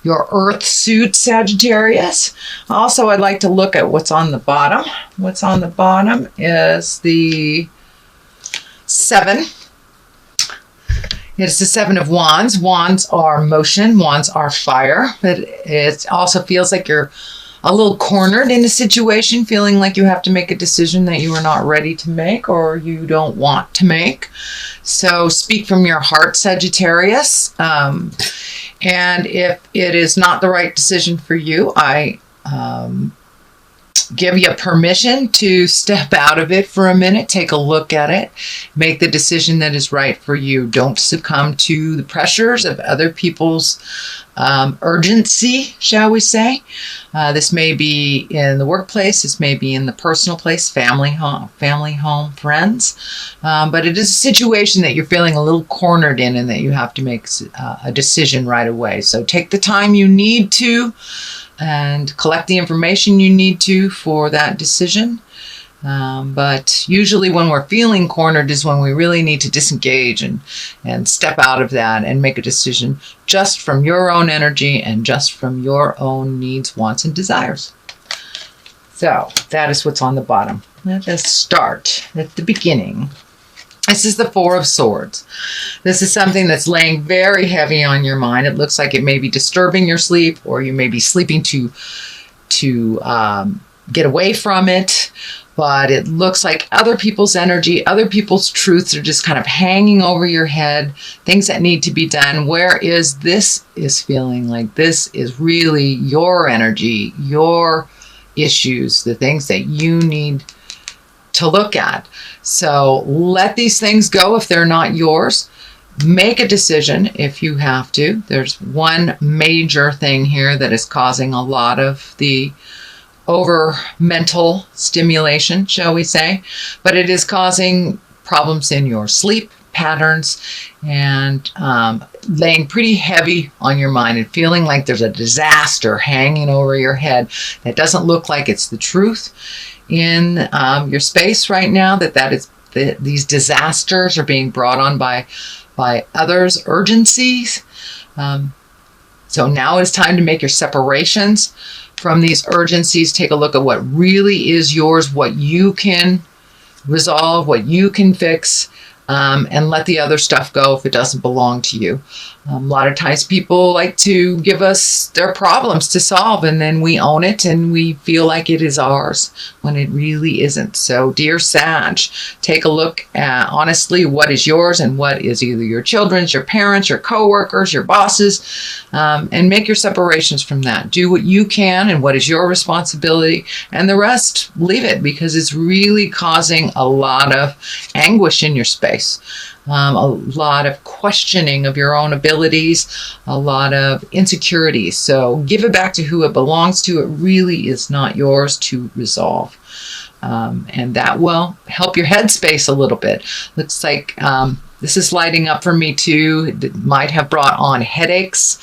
your earth suit, Sagittarius. Also, I'd like to look at what's on the bottom. What's on the bottom is the 7. It's the 7 of Wands. Wands are motion. Wands are fire. But it also feels like you're a little cornered in a situation, feeling like you have to make a decision that you are not ready to make or you don't want to make. So speak from your heart, Sagittarius. And if it is not the right decision for you, I give you permission to step out of it for a minute, take a look at it, make the decision that is right for you. Don't succumb to the pressures of other people's urgency, shall we say. This may be in the workplace, this may be in the personal place, family, home, friends. But it is a situation that you're feeling a little cornered in and that you have to make a decision right away. So take the time you need to and collect the information you need to for that decision. But usually when we're feeling cornered is when we really need to disengage and step out of that and make a decision just from your own energy and just from your own needs, wants, and desires. So that is what's on the bottom. Let us start at the beginning. This is the 4 of Swords. This is something that's laying very heavy on your mind. It looks like it may be disturbing your sleep, or you may be sleeping to get away from it. But it looks like other people's energy, other people's truths are just kind of hanging over your head, things that need to be done. Whereas this is feeling like this is really your energy, your issues, the things that you need to look at. So let these things go if they're not yours. Make a decision if you have to. There's one major thing here that is causing a lot of the over mental stimulation, shall we say, but it is causing problems in your sleep patterns and laying pretty heavy on your mind and feeling like there's a disaster hanging over your head that doesn't look like it's the truth in your space right now, these disasters are being brought on by others' urgencies. So now it's time to make your separations from these urgencies. Take a look at what really is yours, what you can resolve, what you can fix, and let the other stuff go if it doesn't belong to you. A lot of times people like to give us their problems to solve, and then we own it and we feel like it is ours when it really isn't. So dear Sag, take a look at honestly what is yours and what is either your children's, your parents, your coworkers, your bosses, and make your separations from that. Do what you can and what is your responsibility, and the rest leave it, because it's really causing a lot of anguish in your space. A lot of questioning of your own abilities, a lot of insecurities. So give it back to who it belongs to. It really is not yours to resolve. And that will help your headspace a little bit. Looks like this is lighting up for me too. It might have brought on headaches,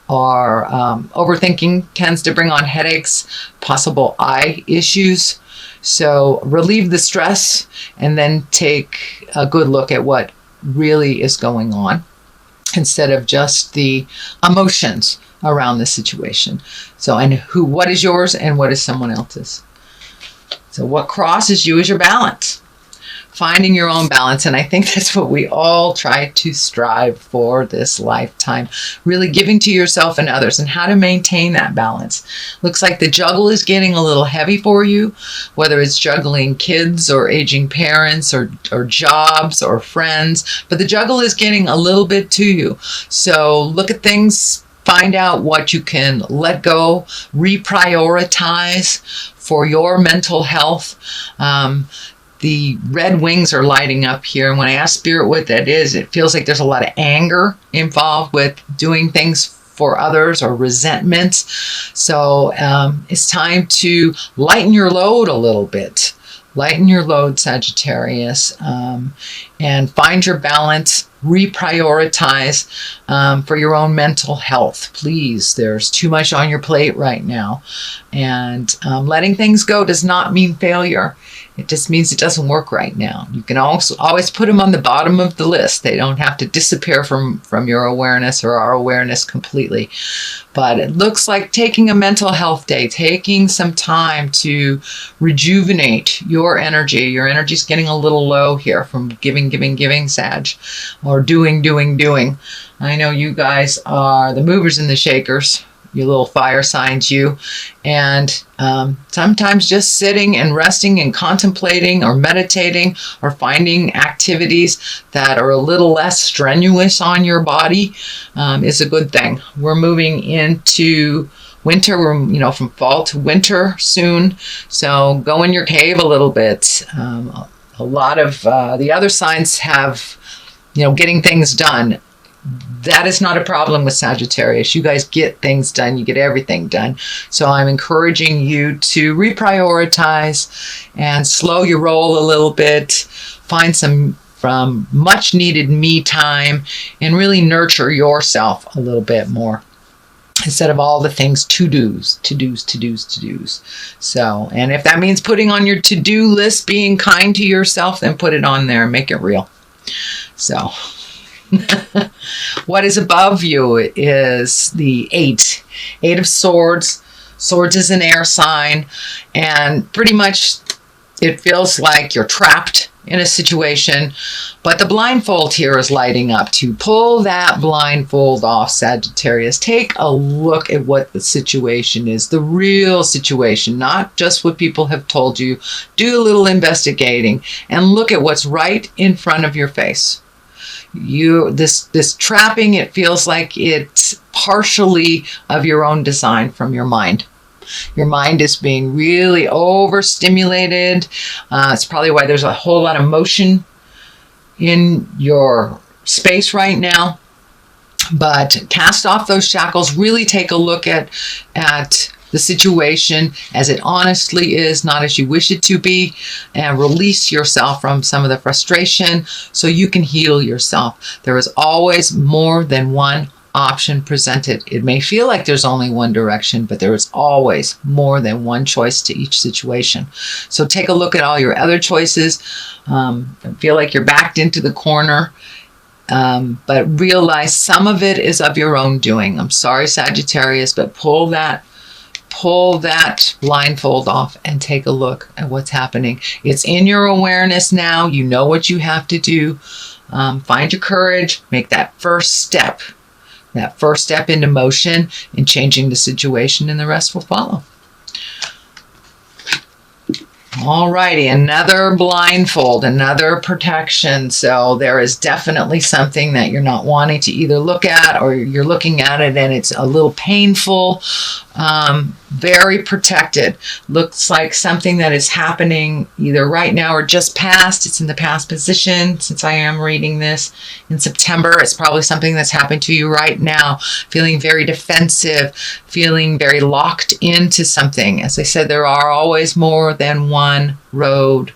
or overthinking tends to bring on headaches, possible eye issues. So relieve the stress and then take a good look at what really is going on instead of just the emotions around the situation. So, and what is yours and what is someone else's. So what crosses you is your balance. Finding your own balance. And I think that's what we all try to strive for this lifetime. Really giving to yourself and others, and how to maintain that balance. Looks like the juggle is getting a little heavy for you, whether it's juggling kids or aging parents or jobs or friends. But the juggle is getting a little bit to you. So look at things, find out what you can let go, reprioritize for your mental health. The red wings are lighting up here. And when I ask Spirit what that is, it feels like there's a lot of anger involved with doing things for others or resentments. So it's time to lighten your load a little bit. Lighten your load, Sagittarius, and find your balance. Reprioritize for your own mental health. Please, there's too much on your plate right now. And letting things go does not mean failure. It just means it doesn't work right now. You can also always put them on the bottom of the list. They don't have to disappear from your awareness or our awareness completely. But it looks like taking a mental health day, taking some time to rejuvenate your energy. Your energy's getting a little low here from giving, Sag, or doing. I know you guys are the movers and the shakers. Your little fire signs, you. And sometimes just sitting and resting and contemplating or meditating or finding activities that are a little less strenuous on your body is a good thing. We're moving into winter. We're, from fall to winter soon. So go in your cave a little bit. A lot of the other signs have, getting things done. That is not a problem with Sagittarius. You guys get things done. You get everything done. So I'm encouraging you to reprioritize and slow your roll a little bit. Find some much needed me time and really nurture yourself a little bit more instead of all the things to-dos. So, and if that means putting on your to-do list, being kind to yourself, then put it on there and make it real. So... What is above you is the 8 of Swords. Swords is an air sign, and pretty much it feels like you're trapped in a situation, but the blindfold here is lighting up. To pull that blindfold off, Sagittarius, take a look at what the situation is, the real situation, not just what people have told you. Do a little investigating and look at what's right in front of your face. This trapping, it feels like it's partially of your own design from your mind. Your mind is being really overstimulated. It's probably why there's a whole lot of motion in your space right now. But cast off those shackles. Really take a look at the situation as it honestly is, not as you wish it to be, and release yourself from some of the frustration so you can heal yourself. There is always more than one option presented. It may feel like there's only one direction, but there is always more than one choice to each situation. So take a look at all your other choices. Feel like you're backed into the corner. But realize some of it is of your own doing. I'm sorry, Sagittarius, but pull that blindfold off and take a look at what's happening. It's in your awareness now. You know what you have to do. Find your courage. Make that first step into motion in changing the situation, and the rest will follow. Alrighty, another blindfold, another protection. So there is definitely something that you're not wanting to either look at, or you're looking at it and it's a little painful. Very protected. Looks like something that is happening either right now or just past. It's in the past position since I am reading this in September. It's probably something that's happened to you right now. Feeling very defensive, feeling very locked into something. As I said, there are always more than one road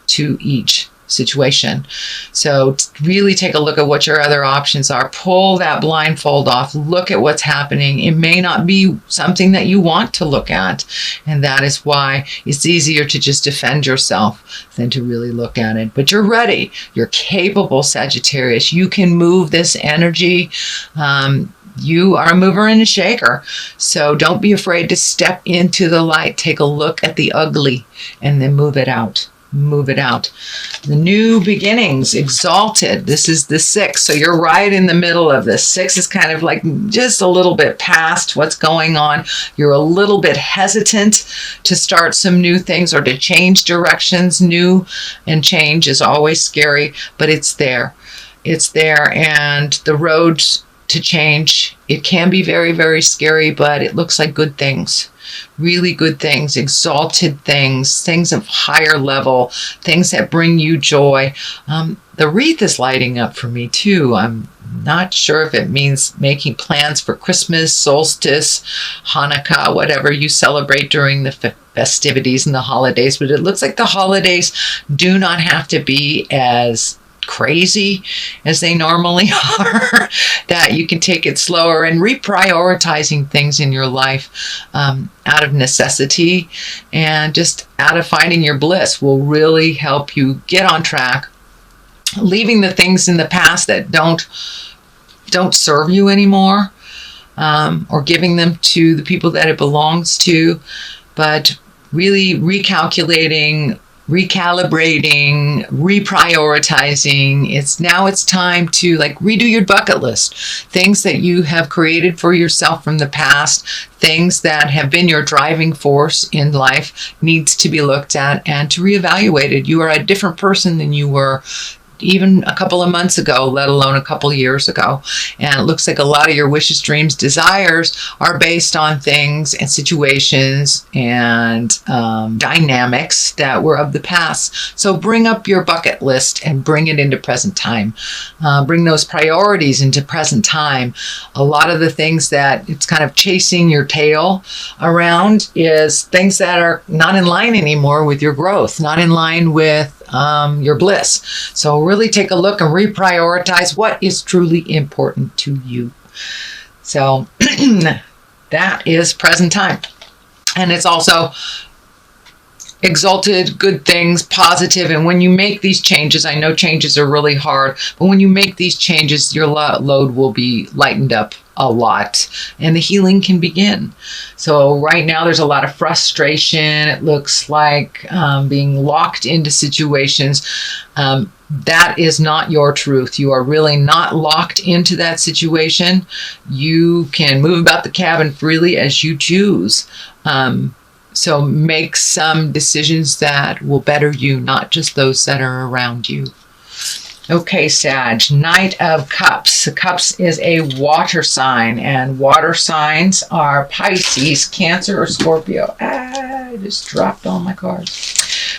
to each situation. So really take a look at what your other options are. Pull that blindfold off. Look at what's happening. It may not be something that you want to look at, and that is why it's easier to just defend yourself than to really look at it. But you're ready. You're capable, Sagittarius. You can move this energy. You are a mover and a shaker. So don't be afraid to step into the light. Take a look at the ugly and then move it out. Move it out. The new beginnings, exalted. This is the 6. So you're right in the middle of this. 6 is kind of like just a little bit past what's going on. You're a little bit hesitant to start some new things or to change directions. New and change is always scary, but it's there. It's there. And the road to change, it can be very, very scary, but it looks like good things. Really good things, exalted things, things of higher level, things that bring you joy. The wreath is lighting up for me too. I'm not sure if it means making plans for Christmas, solstice, Hanukkah, whatever you celebrate during the festivities and the holidays, but it looks like the holidays do not have to be as crazy as they normally are, that you can take it slower, and reprioritizing things in your life out of necessity and just out of finding your bliss will really help you get on track, leaving the things in the past that don't serve you anymore, or giving them to the people that it belongs to, but really recalculating, recalibrating, reprioritizing. It's time to like redo your bucket list. Things that you have created for yourself from the past, things that have been your driving force in life, needs to be looked at and to reevaluated. You are a different person than you were even a couple of months ago, let alone a couple of years ago. And it looks like a lot of your wishes, dreams, desires are based on things and situations and dynamics that were of the past. So bring up your bucket list and bring it into present time. Bring those priorities into present time. A lot of the things that it's kind of chasing your tail around is things that are not in line anymore with your growth, not in line with your bliss. So really take a look and reprioritize what is truly important to you. So that is present time. And it's also exalted, good things, positive. And when you make these changes, I know changes are really hard, but when you make these changes, your load will be lightened up a lot and the healing can begin. So right now there's a lot of frustration. It looks like being locked into situations. That is not your truth. You are really not locked into that situation. You can move about the cabin freely as you choose. So make some decisions that will better you, not just those that are around you. Okay, Sag, Knight of Cups. Cups is a water sign, and water signs are Pisces, Cancer, or Scorpio. I just dropped all my cards.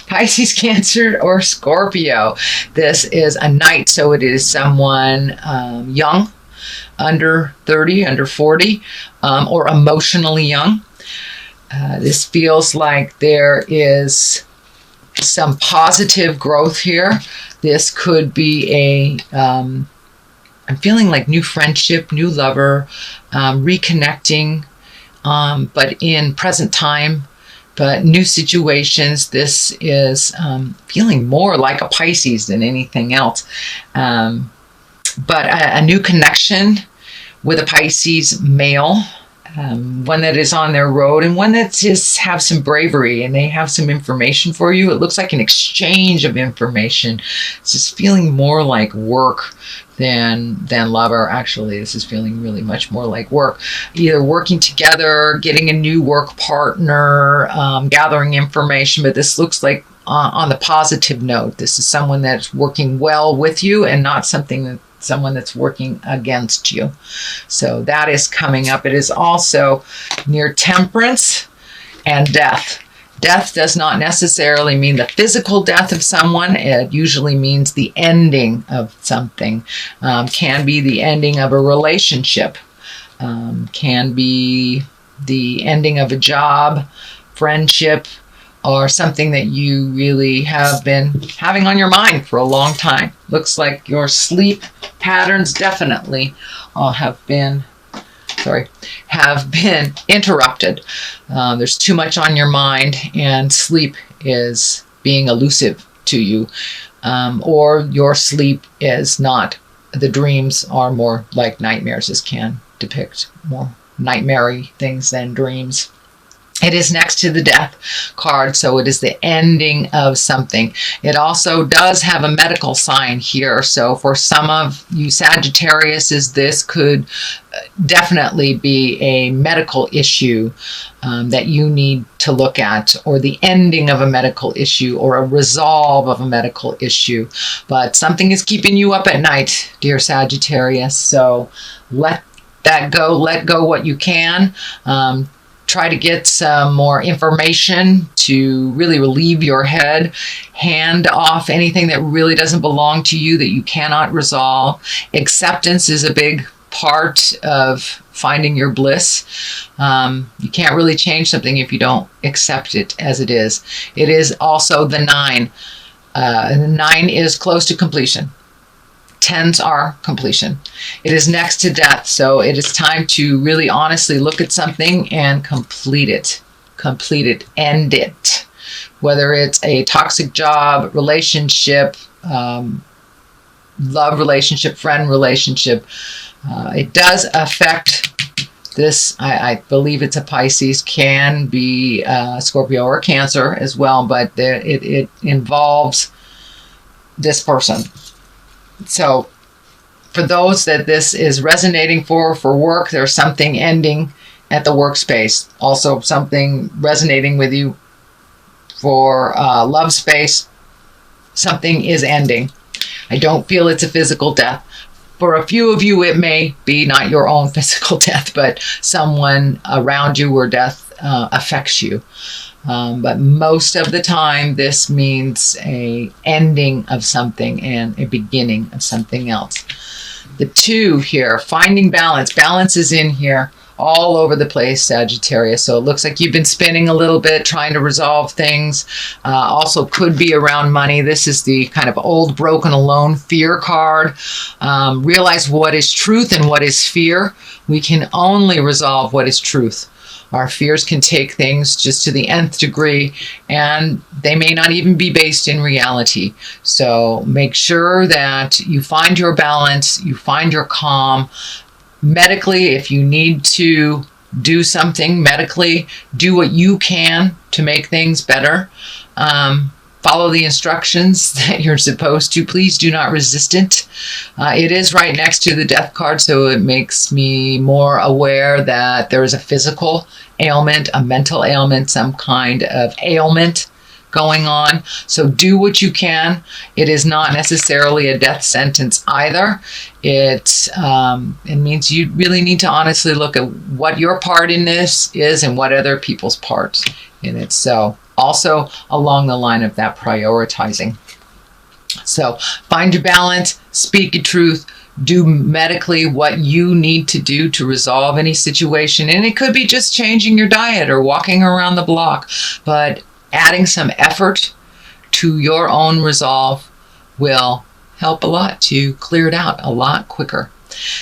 Pisces, Cancer, or Scorpio. This is a knight, so it is someone young, under 30, under 40, or emotionally young. This feels like there is some positive growth here. This could be I'm feeling like new friendship, new lover, reconnecting, but in present time, but new situations. This is feeling more like a Pisces than anything else. But a new connection with a Pisces male, one that is on their road and one that just have some bravery and they have some information for you. It looks like an exchange of information. It's just feeling more like work than lover. Actually, this is feeling really much more like work. Either working together, getting a new work partner, gathering information, but this looks like on the positive note. This is someone that's working well with you and not someone that's working against you. So that is coming up. It is also near Temperance and death. Death does not necessarily mean the physical death of someone. It usually means the ending of something. Can be the ending of a relationship. Can be the ending of a job, friendship, or something that you really have been having on your mind for a long time. Looks like your sleep patterns definitely have been interrupted. There's too much on your mind and sleep is being elusive to you. Or your sleep is not. The dreams are more like nightmares. This can depict more nightmare-y things than dreams. It is next to the death card, so it is the ending of something. It also does have a medical sign here. So for some of you Sagittarius, this could definitely be a medical issue that you need to look at, or the ending of a medical issue, or a resolve of a medical issue. But something is keeping you up at night, dear Sagittarius. So let that go. Let go what you can. Try to get some more information to really relieve your head. Hand off anything that really doesn't belong to you, that you cannot resolve. Acceptance is a big part of finding your bliss. You can't really change something if you don't accept it as it is. It is also the 9. The 9 is close to completion. Tens are completion. It is next to death. So it is time to really honestly look at something and complete it. Complete it. End it. Whether it's a toxic job, relationship, love relationship, friend relationship, it does affect this. I believe it's a Pisces, can be Scorpio or Cancer as well, but it involves this person. So for those that this is resonating for work, there's something ending at the workspace. Also something resonating with you for love space. Something is ending. I don't feel it's a physical death. For a few of you, it may be not your own physical death, but someone around you where death affects you. But most of the time, this means a ending of something and a beginning of something else. The 2 here, finding balance. Balance is in here all over the place, Sagittarius. So it looks like you've been spinning a little bit, trying to resolve things. Also could be around money. This is the kind of old, broken, alone fear card. Realize what is truth and what is fear. We can only resolve what is truth. Our fears can take things just to the nth degree, and they may not even be based in reality. So make sure that you find your balance, you find your calm. Medically, if you need to do something medically, do what you can to make things better. Follow the instructions that you're supposed to. Please do not resist it. It is right next to the death card, so it makes me more aware that there is a physical ailment, a mental ailment, some kind of ailment going on. So do what you can. It is not necessarily a death sentence either. It means you really need to honestly look at what your part in this is and what other people's parts in it. So also along the line of that prioritizing. So find your balance, speak your truth, do medically what you need to do to resolve any situation. And it could be just changing your diet or walking around the block, but adding some effort to your own resolve will help a lot to clear it out a lot quicker.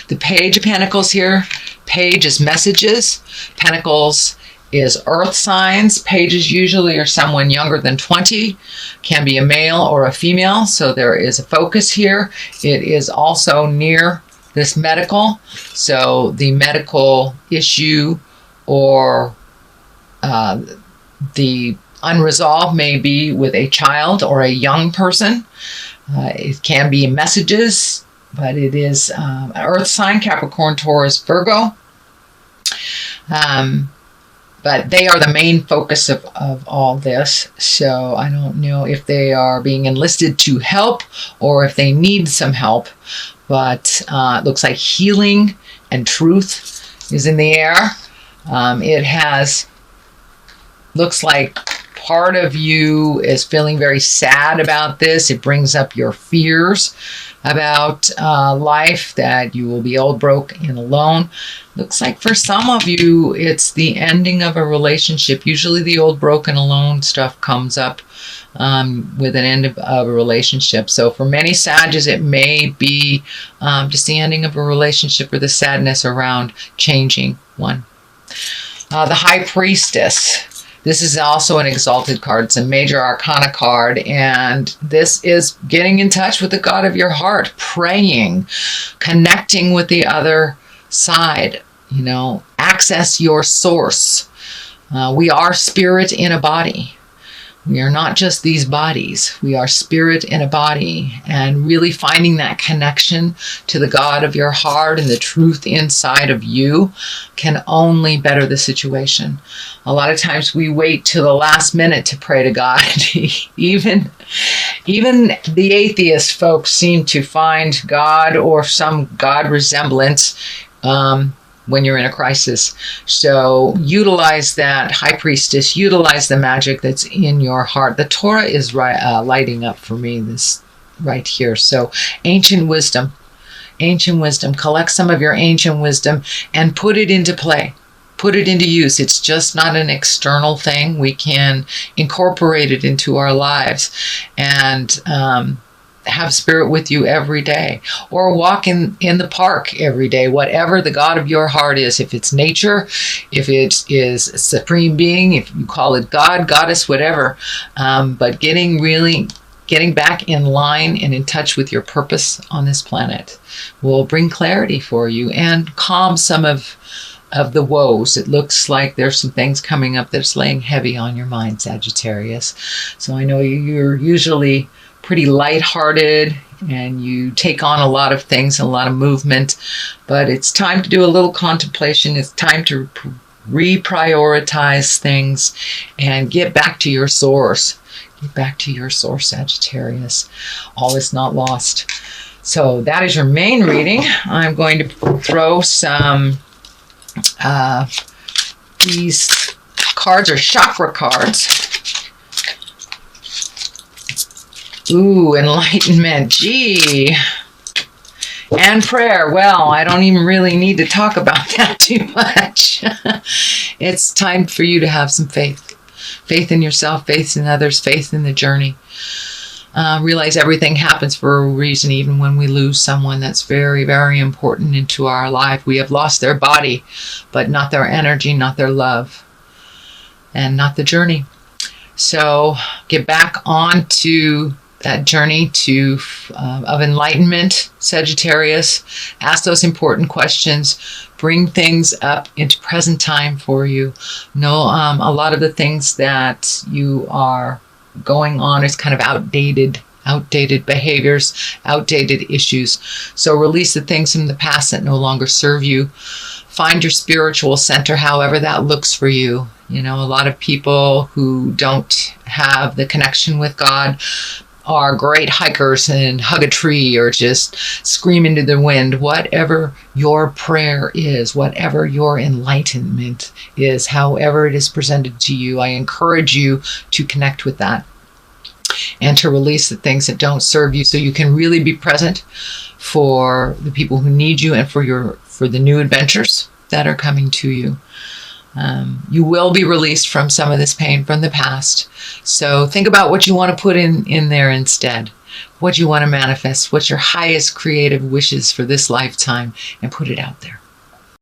The Page of Pentacles here. Page is messages. Pentacles is earth signs. Pages usually are someone younger than 20. Can be a male or a female. So there is a focus here. It is also near this medical. So the medical issue or the unresolved may be with a child or a young person. It can be messages, but it is an earth sign, Capricorn, Taurus, Virgo. But they are the main focus of all this. So I don't know if they are being enlisted to help or if they need some help. But it looks like healing and truth is in the air. Looks like part of you is feeling very sad about this. It brings up your fears about life, that you will be old, broke, and alone. Looks like for some of you, it's the ending of a relationship. Usually the old, broken, alone stuff comes up with an end of a relationship. So for many Sages, it may be just the ending of a relationship or the sadness around changing one. The High Priestess. This is also an exalted card. It's a major arcana card, and this is getting in touch with the God of your heart, praying, connecting with the other side, access your source. We are spirit in a body. We are not just these bodies. We are spirit in a body, and really finding that connection to the God of your heart and the truth inside of you can only better the situation. A lot of times we wait till the last minute to pray to God. Even the atheist folks seem to find God or some God resemblance when you're in a crisis. So utilize that, High Priestess, utilize the magic that's in your heart. The Torah is lighting up for me, this right here. So ancient wisdom, collect some of your ancient wisdom and put it into play. Put it into use. It's just not an external thing. We can incorporate it into our lives and have spirit with you every day, or walk in the park every day, whatever the God of your heart is. If it's nature, if it is a supreme being, if you call it God, goddess, whatever. But getting back in line and in touch with your purpose on this planet will bring clarity for you and calm some of the woes. It looks like there's some things coming up that's laying heavy on your mind, Sagittarius. So I know you're usually pretty lighthearted and you take on a lot of things, a lot of movement, but it's time to do a little contemplation. It's time to reprioritize things and get back to your source. Get back to your source, Sagittarius. All is not lost. So that is your main reading. I'm going to throw some, these cards are chakra cards. Ooh, enlightenment. Gee. And prayer. Well, I don't even really need to talk about that too much. It's time for you to have some faith. Faith in yourself, faith in others, faith in the journey. Realize everything happens for a reason, even when we lose someone that's very, very important into our life. We have lost their body, but not their energy, not their love, and not the journey. So get back onto that journey of enlightenment, Sagittarius. Ask those important questions. Bring things up into present time for you. Know a lot of the things that you are going on is kind of outdated behaviors, outdated issues. So release the things from the past that no longer serve you. Find your spiritual center, however that looks for you. You know, a lot of people who don't have the connection with God are great hikers and hug a tree or just scream into the wind. Whatever your prayer is, whatever your enlightenment is, however it is presented to you, I encourage you to connect with that and to release the things that don't serve you so you can really be present for the people who need you and for the new adventures that are coming to you. You will be released from some of this pain from the past. So think about what you want to put in there instead. What you want to manifest. What's your highest creative wishes for this lifetime, and put it out there.